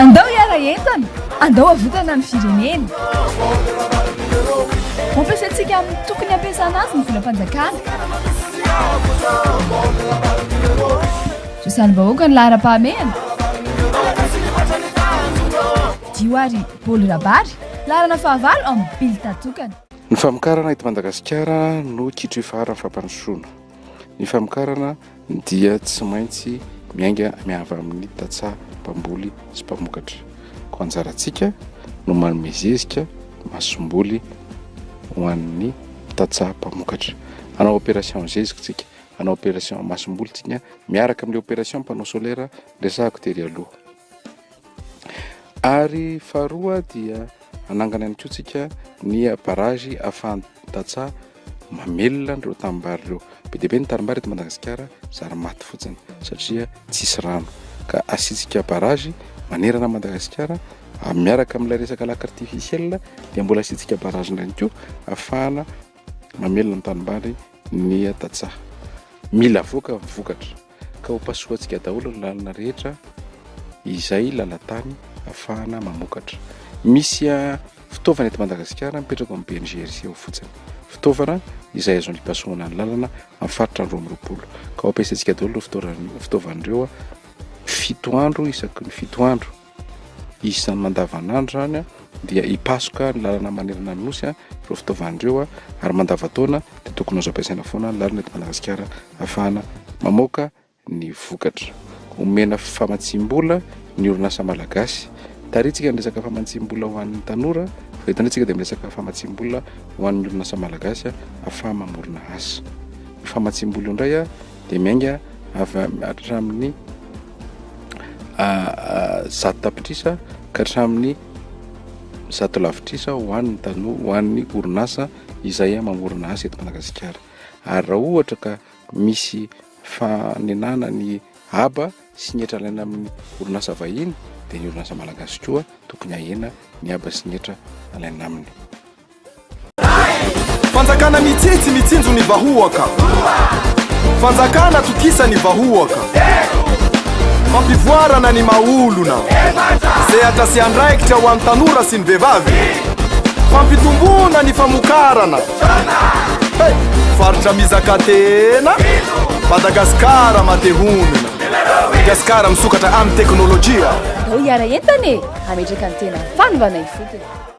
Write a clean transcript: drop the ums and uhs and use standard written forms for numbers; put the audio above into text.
andao iara entana andao avotana ny firenena mampiasantsika amin'ny tokony ampiasana azy ny volam-panjakana Josan'ny-bahoaka ny lahara-pahamehana Dioary Boly Rabary larana fahavalo amin'ny Bily Tatokana. Ny famokarana eto Madagasikara no kitro ifara fampanosoana. Ny famokarana dia tsy maintsy miainga miava amin'ny tantsaha mpamboly sy mpamokatra. Ko anjarantsika no manome zezika masomboly ho an'ny tantsaha mpamokatra. Anao opération zezika tsika, anao opération masomboly tsika miaraka amin'ilay opération mpanao solaire resahako tery aloha. Ary faharoa dia anangana ihany koa tsika ny barrage ahafahan'ny tantsaha mamelona ireo tanimbary ireo. Be dia be ny tanimbary eto Madagasikara zary maty fotsiny satria tsisy rano. Ka asitsika barrage manerana Madagasikara miaraka amin'ilay resaka lac artificiel dia mbola asitsika barrage ihany koa ahafahana mamelona ny tanimbary ny tantsaha. Mila voaka vokatra ka ho pasohantsika daholo ny lalana rehetra izay lalan-tany ahafahana mamokatra. Misy fitaovana eto Madagasikara mipetraka amin'ny BNGRC ao fotsiny. Fitaovana izay azon'ny pasohana ny lalana amin'ny faritra Roa-Miropolo. Ka ho ampiasaintsika daholo fitaovan'ireo 7 andro isaky ny 7 andro. Isan'ny mandavanandro zany dia hipasoka ny lalana manerana ny nosy ireo fitaovan'ireo ary mandavataona dia tokony azo ampiasaina foana ny lalana eto Madagasikara ahafahana mamoaka ny vokatra. Omena famatsim-bola ny orinasa malagasy. Taritsika ny resaka famatsim-bola ho an'ny tanora, etantsika dia resaka famatsim-bola ho an'ny orinasa malagasy ahafaha mamorona asa. Ny famatsim-bola indray dia miainga hatramin'ny 100 tapitrisa ka hatramin'ny 100 lavitrisa ho an'ny ho an'ny orinasa izay mamorona asa eto Madagasikara. Ary raha ohatra ka misy fanenana ny haba sy ny etra alaina amin'ny orinasa vahiny dia ny orinasa malagasy koa tokony ahena ny haba sy ny etra alaina aminy. Fanjakana mitsitsy mitsinjo ny vahoaka, fanjakana tokisa ny vahoaka, mampivoarana ny maolona zay atasy andraikitra ho an'ny tanora sy ny vehivavy, fampitombona ny famokarana faritra mizaka tena Madagasikara matehonina Madagasikara misokatra amin'ny teknôlôjia. Andao iara entana ametraka ny tena fanovana ifotony.